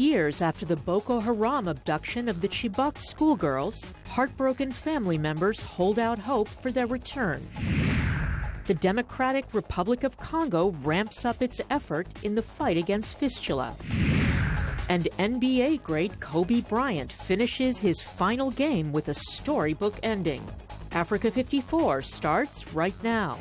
years after the Boko Haram abduction of the Chibok schoolgirls, heartbroken family members hold out hope for their return. The Democratic Republic of Congo ramps up its effort in the fight against fistula. And NBA great Kobe Bryant finishes his final game with a storybook ending. Africa 54 starts right now.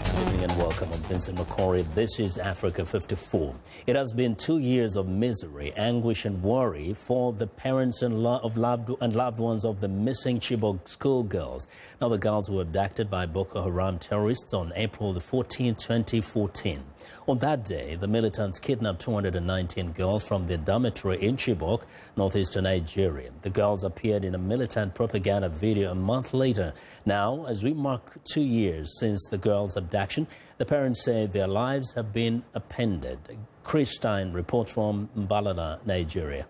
Good evening and welcome. I'm Vincent Makori. This is Africa 54. It has been 2 years of misery, anguish and worry for the parents and loved ones of the missing Chibok schoolgirls. Now, the girls were abducted by Boko Haram terrorists on April the 14th, 2014. On that day, the militants kidnapped 219 girls from their dormitory in Chibok, northeastern Nigeria. The girls appeared in a militant propaganda video a month later. Now, as we mark 2 years since the girls' abduction, the parents say their lives have been upended. Chris Stein reports from Mbalala, Nigeria.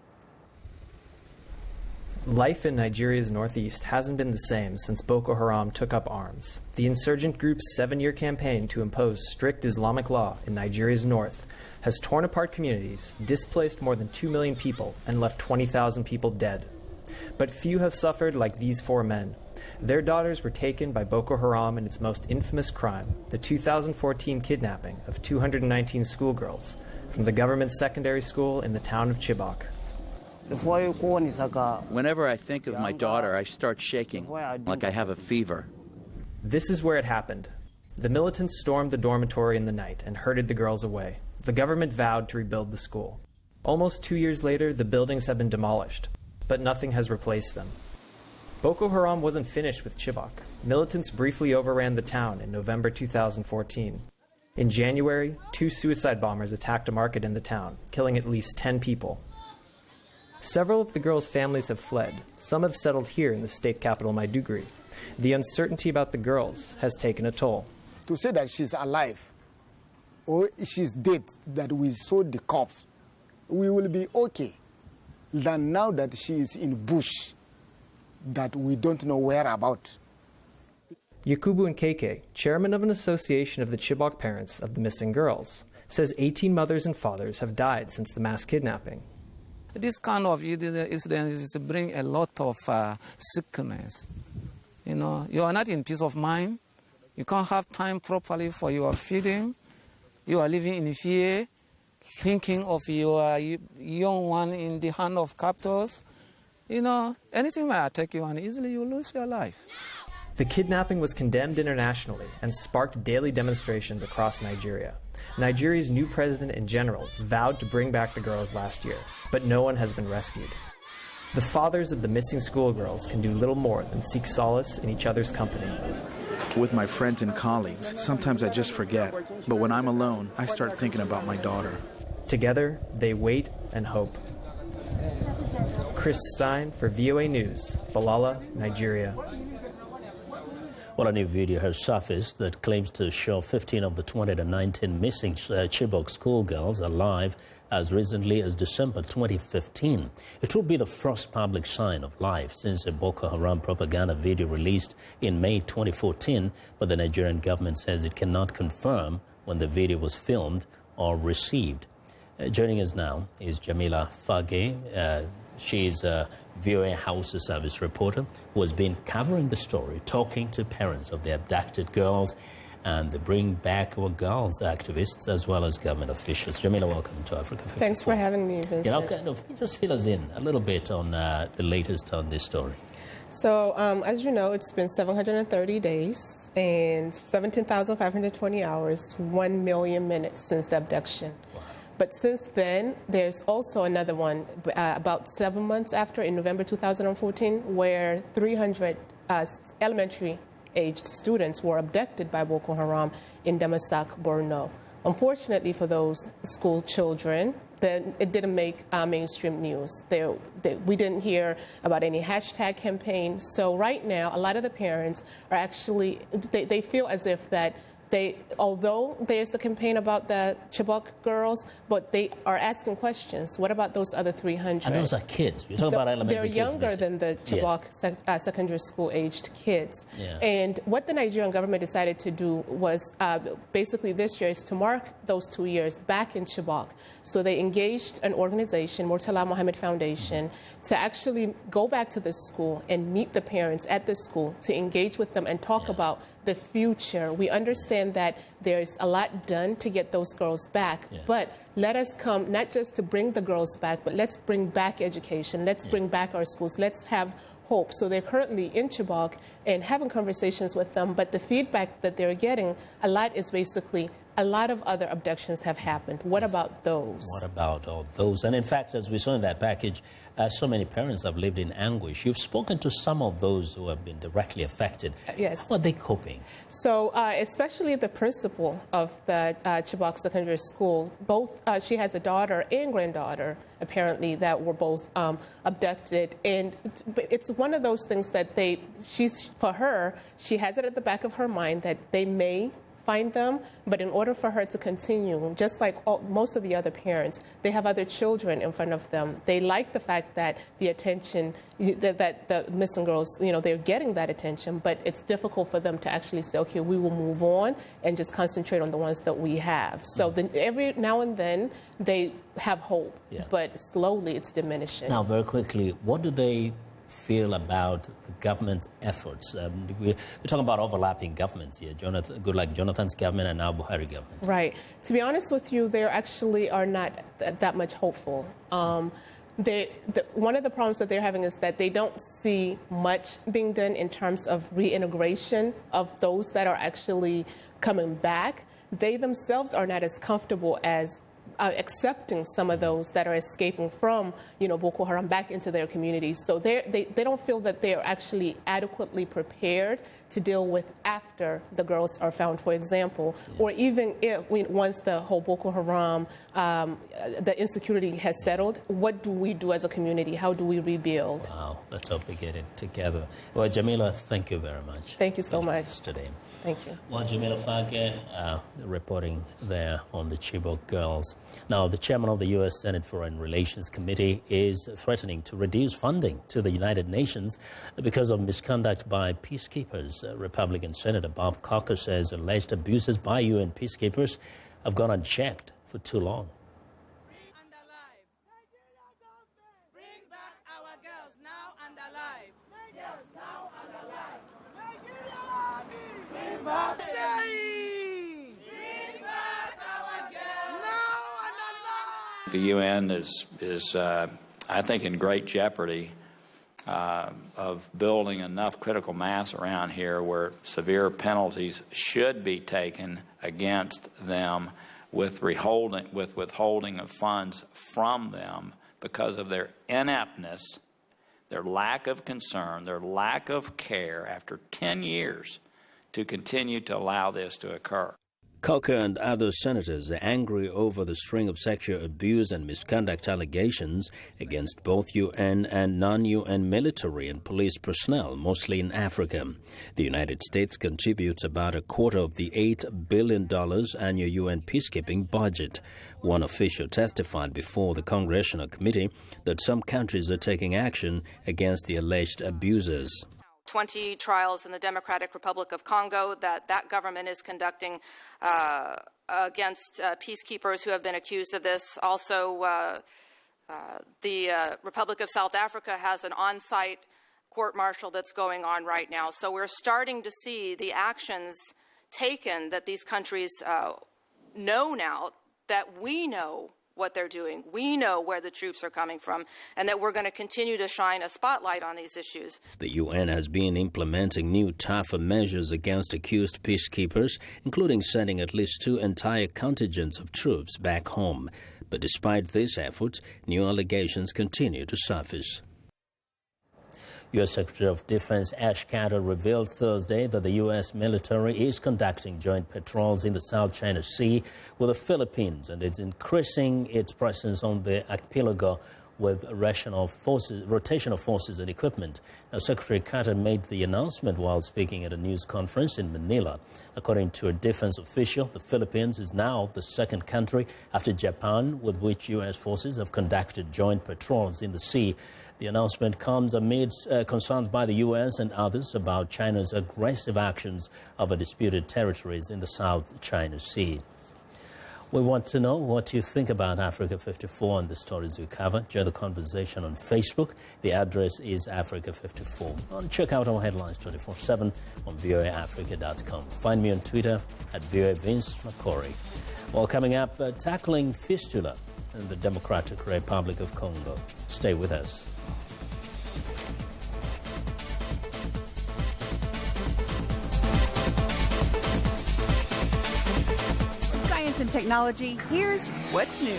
Life in Nigeria's northeast hasn't been the same since Boko Haram took up arms. The insurgent group's 7-year campaign to impose strict Islamic law in Nigeria's north has torn apart communities, displaced more than 2 million people, and left 20,000 people dead. But few have suffered like these 4 men. Their daughters were taken by Boko Haram in its most infamous crime, the 2014 kidnapping of 219 schoolgirls from the government secondary school in the town of Chibok. Whenever I think of my daughter, I start shaking, like I have a fever. This is where it happened. The militants stormed the dormitory in the night and herded the girls away. The government vowed to rebuild the school. Almost 2 years later, the buildings have been demolished, but nothing has replaced them. Boko Haram wasn't finished with Chibok. Militants briefly overran the town in November 2014. In January, 2 suicide bombers attacked a market in the town, killing at least 10 people. Several of the girls' families have fled. Some have settled here in the state capital, Maiduguri. The uncertainty about the girls has taken a toll. To say that she's alive or she's dead, that we saw the corpse, we will be okay than now that she is in bush that we don't know where about. Yakubu Nkeke, chairman of an association of the Chibok parents of the missing girls, says 18 mothers and fathers have died since the mass kidnapping. This kind of incidents bring a lot of sickness. You know, you are not in peace of mind. You can't have time properly for your feeding. You are living in fear, thinking of your young one in the hand of captors. You know, anything might attack you and easily you lose your life. The kidnapping was condemned internationally and sparked daily demonstrations across Nigeria. Nigeria's new president and generals vowed to bring back the girls last year, but no one has been rescued. The fathers of the missing schoolgirls can do little more than seek solace in each other's company. With my friends and colleagues, sometimes I just forget, but when I'm alone, I start thinking about my daughter. Together, they wait and hope. Chris Stein for VOA News, Balala, Nigeria. Well, a new video has surfaced that claims to show 15 of the 219 missing Chibok schoolgirls alive as recently as December 2015. It will be the first public sign of life since a Boko Haram propaganda video released in May 2014, but the Nigerian government says it cannot confirm when the video was filmed or received. Joining us now is Jamila Fage. She's a VOA House Service reporter who has been covering the story, talking to parents of the abducted girls and the Bring Back Our Girls activists as well as government officials. Jamila, welcome to Africa 54. Thanks for having me, Vincent. You know, kind of, just fill us in a little bit on the latest on this story. So, as you know, it's been 730 days and 17,520 hours, 1 million minutes since the abduction. Wow. But since then, there's also another one about 7 months after, in November 2014, where 300 elementary-aged students were abducted by Boko Haram in Damasak, Borno. Unfortunately for those school children, it didn't make mainstream news. We didn't hear about any hashtag campaign. So right now, a lot of the parents are actually, they feel as if that although there's the campaign about the Chibok girls, but they are asking questions. What about those other 300? And those are kids. You're talking about elementary kids. They're younger than the Chibok secondary school-aged kids. Yeah. And what the Nigerian government decided to do was basically this year is to mark those 2 years back in Chibok. So they engaged an organization, Murtala Mohammed Foundation, to actually go back to this school and meet the parents at the school to engage with them and talk about the future. We understand that there's a lot done to get those girls back, but let us come not just to bring the girls back, but let's bring back education. Let's bring back our schools. Let's have hope. So they're currently in Chibok and having conversations with them, but the feedback that they're getting, a lot is basically a lot of other abductions have happened. What about those? What about all those? And in fact, as we saw in that package, so many parents have lived in anguish. You've spoken to some of those who have been directly affected. Yes. How are they coping? So especially the principal of the Chibok Secondary School, both she has a daughter and granddaughter, apparently, that were both abducted. And it's one of those things that for her, she has it at the back of her mind that they may find them, but in order for her to continue, just like most of the other parents, they have other children in front of them. They like the fact that the attention, that the missing girls, they're getting that attention, but it's difficult for them to actually say, okay, we will move on and just concentrate on the ones that we have. So then every now and then they have hope, but slowly it's diminishing. Now, very quickly, what do they feel about the government's efforts? We're talking about overlapping governments here, Jonathan's government and now Buhari government. Right. To be honest with you, they actually are not that much hopeful. One of the problems that they're having is that they don't see much being done in terms of reintegration of those that are actually coming back. They themselves are not as comfortable as accepting some of those that are escaping from, Boko Haram back into their communities. So they don't feel that they are actually adequately prepared to deal with after the girls are found, for example, or even once the whole Boko Haram, the insecurity has settled, what do we do as a community? How do we rebuild? Wow, let's hope we get it together. Well, Jamila, thank you very much. Thank you so much. Today. Thank you. Well, Jamila Fage, reporting there on the Chibok girls. Now, the chairman of the U.S. Senate Foreign Relations Committee is threatening to reduce funding to the United Nations because of misconduct by peacekeepers. Republican Senator Bob Corker says alleged abuses by UN peacekeepers have gone unchecked for too long. Bring back our girls now and alive. Girls now and alive. Bring back our girls now and alive. The UN is I think, in great jeopardy of building enough critical mass around here where severe penalties should be taken against them with withholding of funds from them because of their ineptness, their lack of concern, their lack of care after 10 years to continue to allow this to occur. Coker and other senators are angry over the string of sexual abuse and misconduct allegations against both UN and non-UN military and police personnel, mostly in Africa. The United States contributes about a quarter of the $8 billion annual UN peacekeeping budget. One official testified before the Congressional Committee that some countries are taking action against the alleged abusers. 20 trials in the Democratic Republic of Congo that government is conducting against peacekeepers who have been accused of this. Also, the Republic of South Africa has an on-site court-martial that's going on right now. So we're starting to see the actions taken that these countries know now, that we know what they're doing. We know where the troops are coming from, and that we're going to continue to shine a spotlight on these issues. The UN has been implementing new tougher measures against accused peacekeepers, including sending at least 2 entire contingents of troops back home. But despite this effort, new allegations continue to surface. U.S. Secretary of Defense Ash Carter revealed Thursday that the U.S. military is conducting joint patrols in the South China Sea with the Philippines, and it's increasing its presence on the archipelago with rotation of forces and equipment. Now, Secretary Carter made the announcement while speaking at a news conference in Manila. According to a defense official, the Philippines is now the second country after Japan with which U.S. forces have conducted joint patrols in the sea. The announcement comes amid concerns by the U.S. and others about China's aggressive actions over disputed territories in the South China Sea. We want to know what you think about Africa 54 and the stories we cover. Join the conversation on Facebook. The address is Africa 54. And check out our headlines 24/7 on voaafrica.com. Find me on Twitter at VOA Vince Makori. Well, coming up, tackling fistula in the Democratic Republic of Congo. Stay with us. And technology, here's what's new.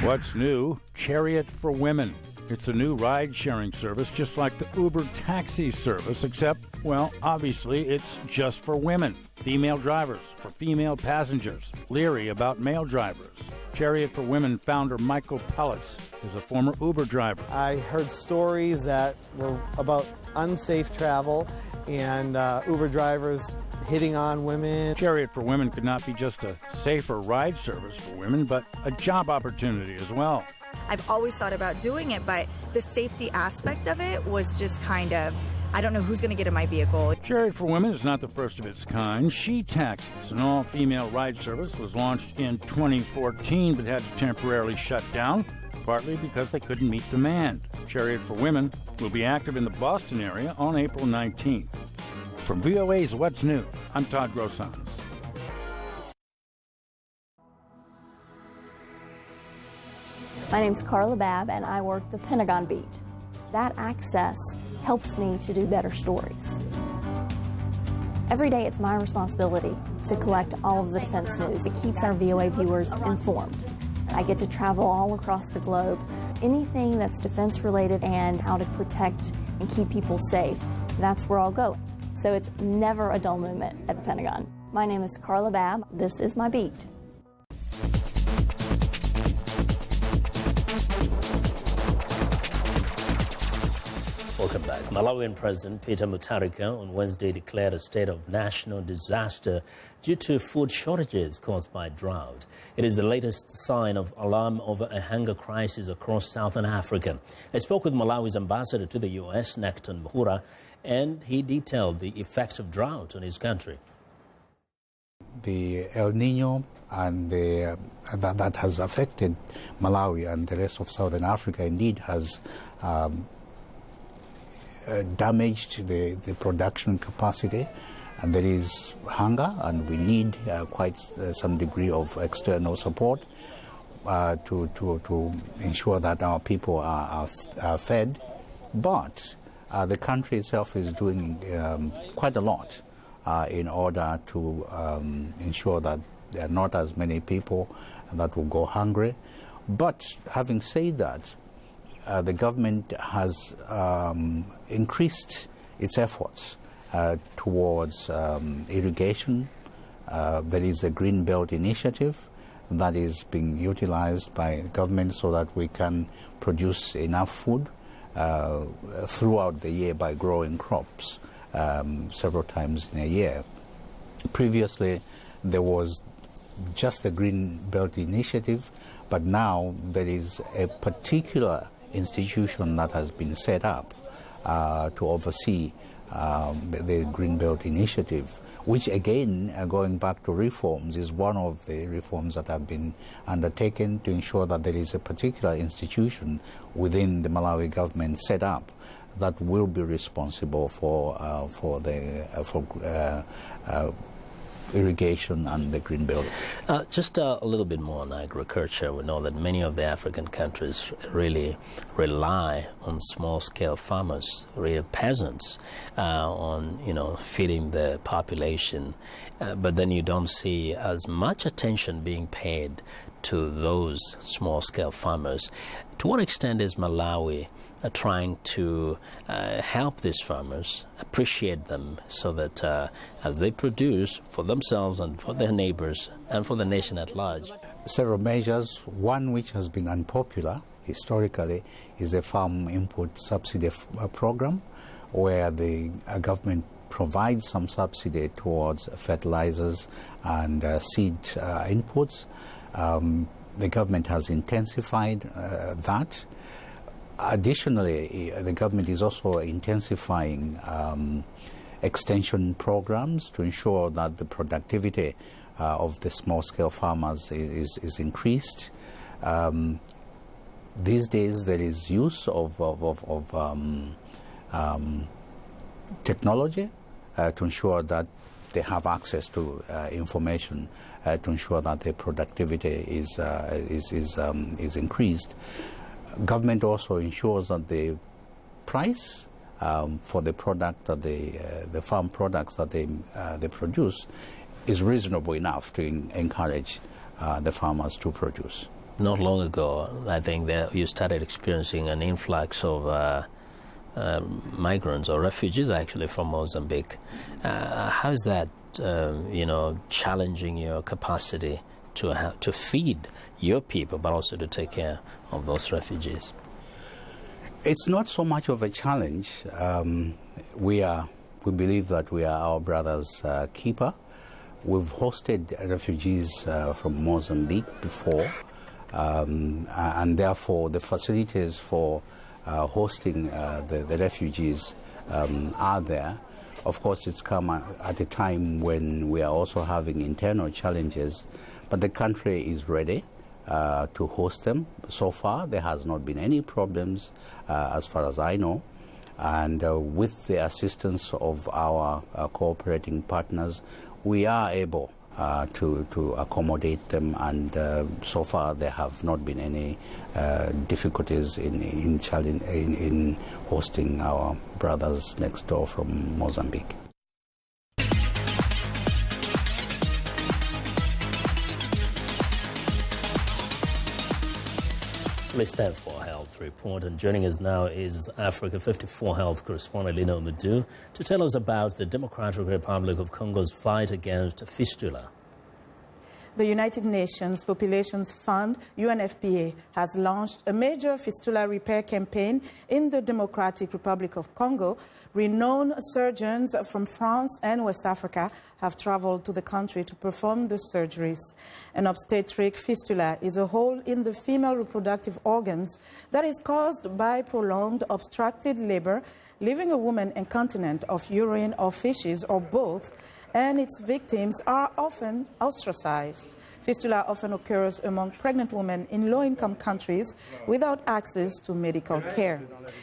What's new? Chariot for Women. It's a new ride-sharing service just like the Uber taxi service, except, well, obviously it's just for women. Female drivers for female passengers. Leery about male drivers. Chariot for Women founder Michael Pellets is a former Uber driver. I heard stories that were about unsafe travel and Uber drivers hitting on women. Chariot for Women could not be just a safer ride service for women, but a job opportunity as well. I've always thought about doing it, but the safety aspect of it was just kind of, I don't know who's going to get in my vehicle. Chariot for Women is not the first of its kind. She Taxis, an all-female ride service, was launched in 2014 but had to temporarily shut down, partly because they couldn't meet demand. Chariot for Women will be active in the Boston area on April 19th. From VOA's What's New, I'm Todd Grossans. My name's Carla Babb, and I work the Pentagon Beat. That access helps me to do better stories. Every day it's my responsibility to collect all of the defense news. It keeps our VOA viewers informed. I get to travel all across the globe. Anything that's defense related and how to protect and keep people safe, that's where I'll go. So it's never a dull moment at the Pentagon. My name is Carla Babb. This is my beat. Welcome back. Malawian President Peter Mutharika on Wednesday declared a state of national disaster due to food shortages caused by drought. It is the latest sign of alarm over a hunger crisis across southern Africa. I spoke with Malawi's ambassador to the U.S., Necton Mahura, and he detailed the effects of drought on his country. The El Nino and that has affected Malawi and the rest of southern Africa indeed has damaged the production capacity, and there is hunger, and we need quite some degree of external support to ensure that our people are fed. But the country itself is doing quite a lot in order to ensure that there are not as many people that will go hungry. But having said that, the government has increased its efforts towards irrigation. There is a Green Belt initiative that is being utilized by the government so that we can produce enough food throughout the year by growing crops several times in a year. Previously, there was just the Green Belt initiative, but now there is a particular institution that has been set up to oversee the Green Belt initiative, which again, going back to reforms, is one of the reforms that have been undertaken to ensure that there is a particular institution within the Malawi government set up that will be responsible for irrigation and the Green Belt. Just a little bit more on agriculture. We know that many of the African countries really rely on small-scale farmers, real peasants, on feeding the population. But then you don't see as much attention being paid to those small-scale farmers. To what extent is Malawi trying to help these farmers, appreciate them, so that as they produce for themselves and for their neighbors and for the nation at large? Several measures. One which has been unpopular historically is the Farm Input Subsidy Program, where the government provides some subsidy towards fertilizers and seed inputs. The government has intensified that. Additionally, the government is also intensifying extension programs to ensure that the productivity of the small-scale farmers is increased. These days there is use of technology to ensure that they have access to information to ensure that their productivity is increased. Government also ensures that the price for the product that the farm products that they produce is reasonable enough to encourage the farmers to produce. Not long ago, I think that you started experiencing an influx of migrants or refugees actually from Mozambique. How is that, challenging your capacity to feed your people, but also to take care of those refugees? It's not so much of a challenge. We believe that we are our brother's keeper. We've hosted refugees from Mozambique before, and therefore the facilities for hosting the refugees are there. Of course, it's come at a time when we are also having internal challenges, but the country is ready to host them. So far, there has not been any problems as far as I know. And with the assistance of our cooperating partners, we are able to accommodate them, and so far there have not been any difficulties in hosting our brothers next door from Mozambique. Please stand for a health report. And joining us now is Africa 54 health correspondent Lino Madu to tell us about the Democratic Republic of Congo's fight against fistula. The United Nations Population Fund, UNFPA, has launched a major fistula repair campaign in the Democratic Republic of Congo. Renowned surgeons from France and West Africa have traveled to the country to perform the surgeries. An obstetric fistula is a hole in the female reproductive organs that is caused by prolonged obstructed labor, leaving a woman incontinent of urine or feces or both, and its victims are often ostracized. Fistula often occurs among pregnant women in low-income countries without access to medical care.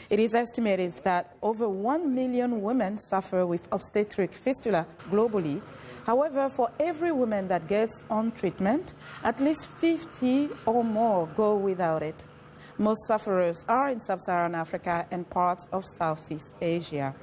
It is estimated that over 1 million women suffer with obstetric fistula globally. However, for every woman that gets on treatment, at least 50 or more go without it. Most sufferers are in sub-Saharan Africa and parts of Southeast Asia.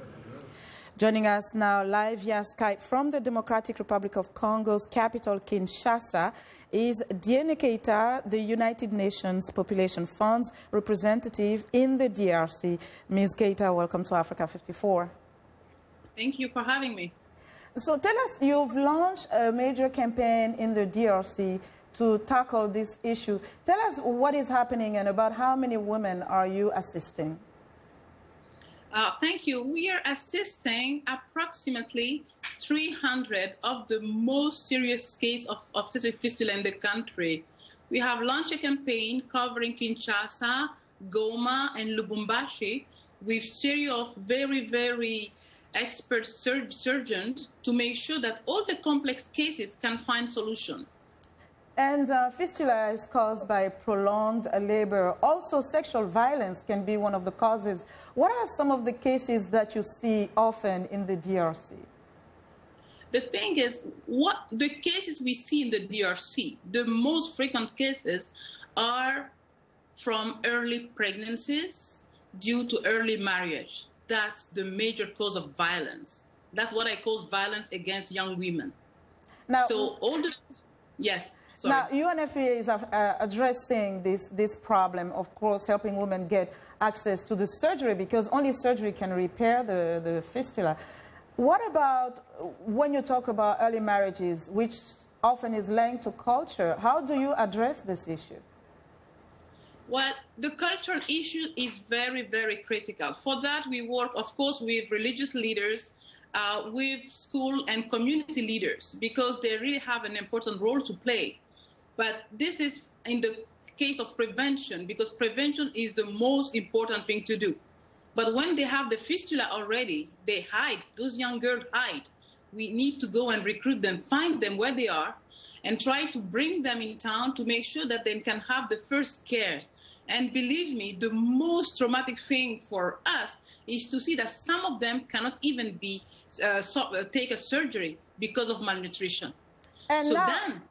Joining us now live via Skype from the Democratic Republic of Congo's capital, Kinshasa, is Diene Keita, the United Nations Population Fund's representative in the DRC. Ms. Keita, welcome to Africa 54. Thank you for having me. So tell us, you've launched a major campaign in the DRC to tackle this issue. Tell us what is happening and about how many women are you assisting? Thank you. We are assisting approximately 300 of the most serious cases of obstetric fistula in the country. We have launched a campaign covering Kinshasa, Goma, and Lubumbashi with a series of very, very expert surgeons to make sure that all the complex cases can find solution. And fistula is caused by prolonged labor. Also, sexual violence can be one of the causes. What are some of the cases that you see often in the DRC? The thing is, what the cases we see in the DRC, the most frequent cases are from early pregnancies due to early marriage. That's the major cause of violence. That's what I call violence against young women. Now, so all the... Yes, sorry. Now, UNFPA is addressing this problem, of course, helping women get access to the surgery, because only surgery can repair the fistula. What about when you talk about early marriages, which often is linked to culture? How do you address this issue? Well, the cultural issue is very, very critical. For that, we work, of course, with religious leaders, with school and community leaders, because they really have an important role to play. But this is in the case of prevention, because prevention is the most important thing to do. But when they have the fistula already, they hide. Those young girls hide. We need to go and recruit them, find them where they are, and try to bring them in town to make sure that they can have the first cares. And believe me, the most traumatic thing for us is to see that some of them cannot even take a surgery because of malnutrition. And so now, then,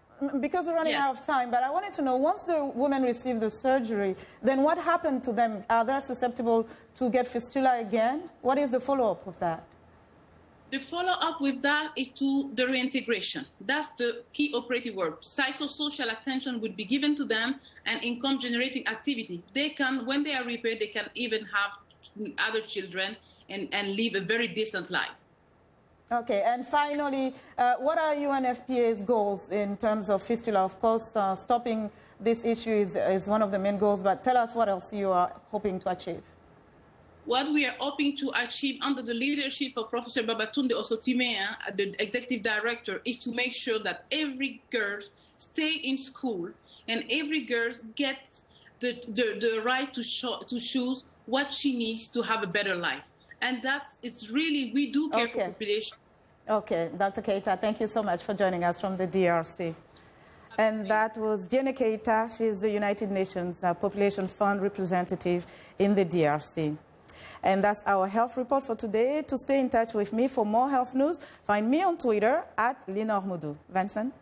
because we're running out of time, but I wanted to know, once the women receive the surgery, then what happened to them? Are they susceptible to get fistula again? What is the follow-up of that? The follow-up with that is to the reintegration. That's the key operative word. Psychosocial attention would be given to them and income-generating activity. They can, when they are repaired, they can even have other children and live a very decent life. Okay, and finally, what are UNFPA's goals in terms of fistula? Of course, stopping this issue is one of the main goals, but tell us what else you are hoping to achieve. What we are hoping to achieve under the leadership of Professor Babatunde Osotime, the executive director, is to make sure that every girl stay in school and every girl gets the right to choose what she needs to have a better life. And it's really, we do care for population. Okay, Dr. Keita, thank you so much for joining us from the DRC. And that was Diana Keita. She is the United Nations Population Fund representative in the DRC. And that's our health report for today. To stay in touch with me for more health news, find me on Twitter at Lenore Moudou. Vincent?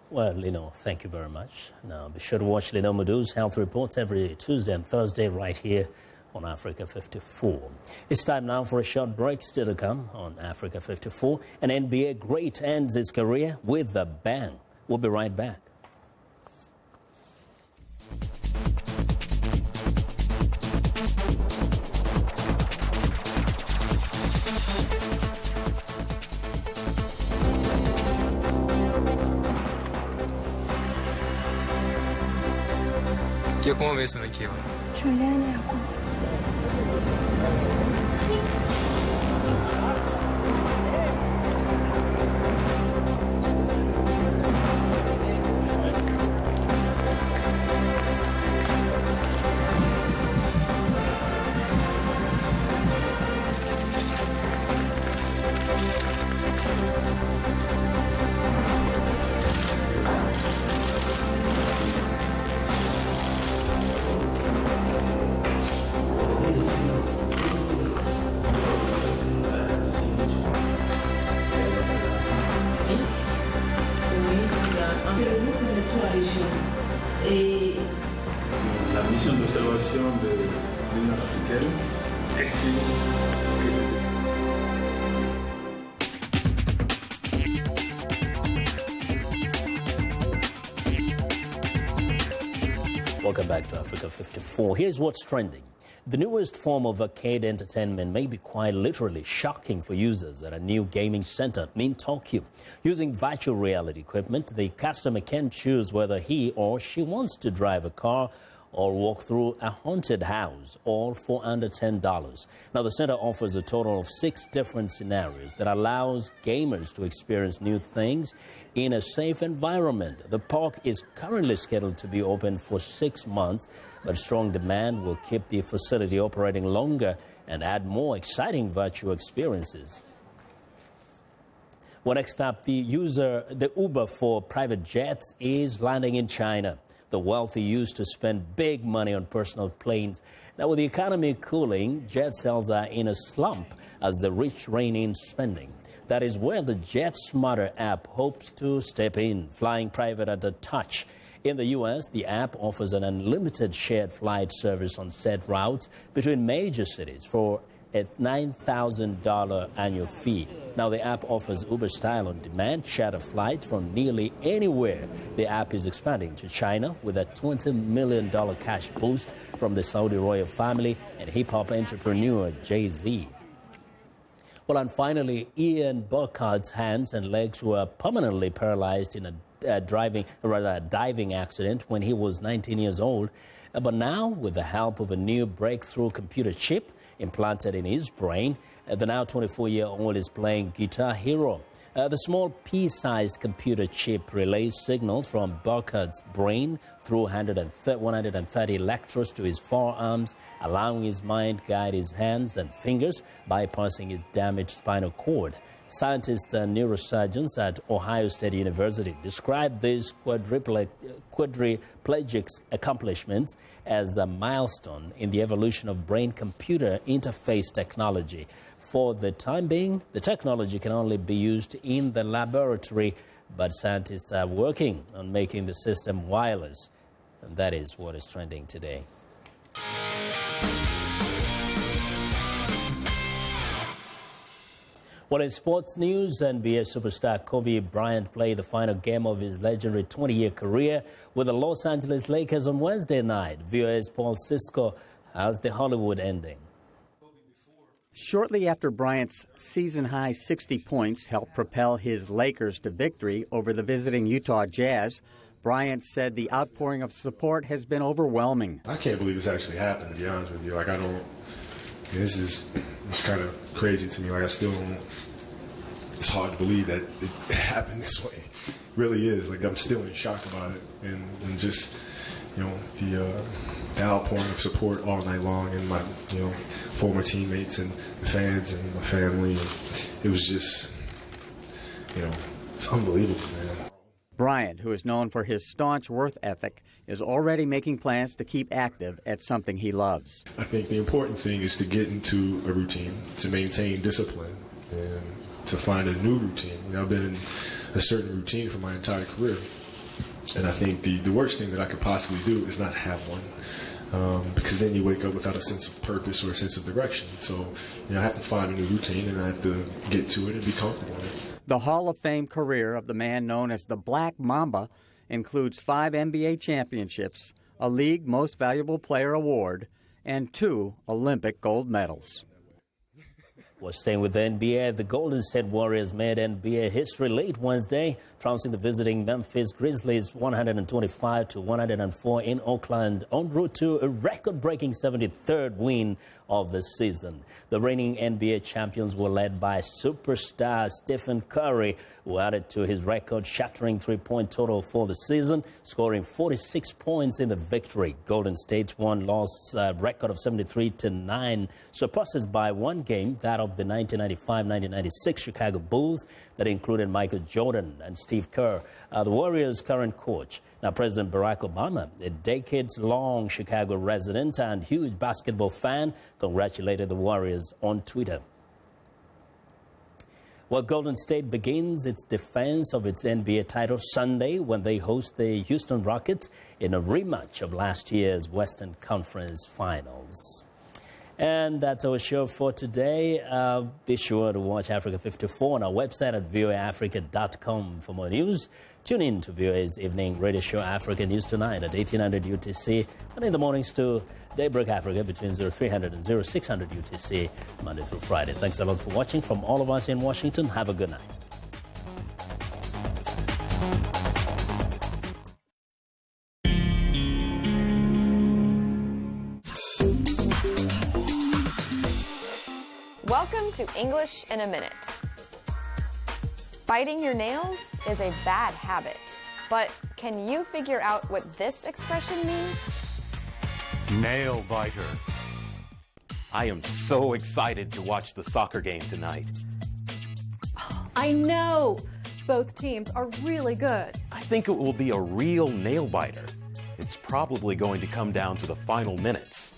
Well, Lenore, thank you very much. Now, be sure to watch Lenore Moudou's health reports every Tuesday and Thursday right here on Africa 54. It's time now for a short break. Still to come on Africa 54. An NBA great ends its career with a bang. We'll be right back. ¿Cómo ves un equipo? La mission d'observation de l'Union africaine estime que Welcome back to Africa 54. Here's what's trending. The newest form of arcade entertainment may be quite literally shocking for users at a new gaming center in Tokyo. Using virtual reality equipment, the customer can choose whether he or she wants to drive a car or walk through a haunted house, all for under $10. Now, the center offers a total of 6 different scenarios that allows gamers to experience new things in a safe environment. The park is currently scheduled to be open for 6 months, but strong demand will keep the facility operating longer and add more exciting virtual experiences. Well, next up, the Uber for private jets is landing in China. The wealthy used to spend big money on personal planes. Now, with the economy cooling, jet sales are in a slump as the rich rein in spending. That is where the Jet Smarter app hopes to step in, flying private at a touch. In the U.S., the app offers an unlimited shared flight service on set routes between major cities for a $9,000 annual fee. Now, the app offers Uber-style on-demand charter flights from nearly anywhere. The app is expanding to China with a $20 million cash boost from the Saudi royal family and hip-hop entrepreneur Jay-Z. Well, and finally, Ian Burkhardt's hands and legs were permanently paralyzed in a diving accident when he was 19 years old. But now, with the help of a new breakthrough computer chip implanted in his brain, the now 24-year-old is playing Guitar Hero. The small pea-sized computer chip relays signals from Burkhart's brain through 130 electrodes to his forearms, allowing his mind to guide his hands and fingers, bypassing his damaged spinal cord. Scientists and neurosurgeons at Ohio State University describe these quadriplegic accomplishments as a milestone in the evolution of brain-computer interface technology. For the time being, the technology can only be used in the laboratory, but scientists are working on making the system wireless. And that is what is trending today. Well, in sports news, NBA superstar Kobe Bryant played the final game of his legendary 20-year career with the Los Angeles Lakers on Wednesday night. VOA's Paul Sisko has the Hollywood ending. Shortly after Bryant's season-high 60 points helped propel his Lakers to victory over the visiting Utah Jazz, Bryant said the outpouring of support has been overwhelming. I can't believe this actually happened, to be honest with you. Like, it's kind of crazy to me. Like, it's hard to believe that it happened this way. It really is. Like, I'm still in shock about it. And just, the outpouring of support all night long, and my, former teammates and the fans and my family. It was just, it's unbelievable, man. Bryant, who is known for his staunch work ethic, is already making plans to keep active at something he loves. I think the important thing is to get into a routine, to maintain discipline, and to find a new routine. I've been in a certain routine for my entire career, and I think the worst thing that I could possibly do is not have one. Because then you wake up without a sense of purpose or a sense of direction. So, I have to find a new routine, and I have to get to it and be comfortable in it. The Hall of Fame career of the man known as the Black Mamba includes 5 NBA championships, a League Most Valuable Player award, and 2 Olympic gold medals. Well, staying with the NBA, the Golden State Warriors made NBA history late Wednesday, trouncing the visiting Memphis Grizzlies 125-104 in Oakland, en route to a record-breaking 73rd win of the season. The reigning NBA champions were led by superstar Stephen Curry, who added to his record-shattering three-point total for the season, scoring 46 points in the victory. Golden State's one-loss record of 73-9 surpasses by one game that of the 1995-1996 Chicago Bulls that included Michael Jordan and Steve Kerr, the Warriors' current coach. Now, President Barack Obama, a decades-long Chicago resident and huge basketball fan, congratulated the Warriors on Twitter. Well, Golden State begins its defense of its NBA title Sunday when they host the Houston Rockets in a rematch of last year's Western Conference Finals. And that's our show for today. Be sure to watch Africa 54 on our website at voaafrica.com for more news. Tune in to VOA's evening radio show Africa News Tonight at 1800 UTC and in the mornings to Daybreak Africa between 0300 and 0600 UTC Monday through Friday. Thanks a lot for watching. From all of us in Washington, have a good night. Welcome to English in a Minute. Biting your nails is a bad habit, but can you figure out what this expression means? Nail biter. I am so excited to watch the soccer game tonight. I know. Both teams are really good. I think it will be a real nail biter. It's probably going to come down to the final minutes.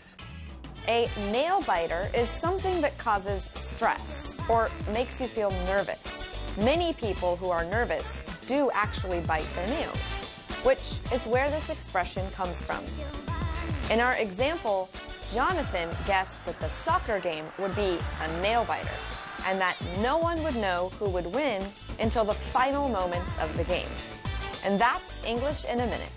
A nail biter is something that causes stress or makes you feel nervous. Many people who are nervous do actually bite their nails, which is where this expression comes from. In our example, Jonathan guessed that the soccer game would be a nail biter and that no one would know who would win until the final moments of the game. And that's English in a Minute.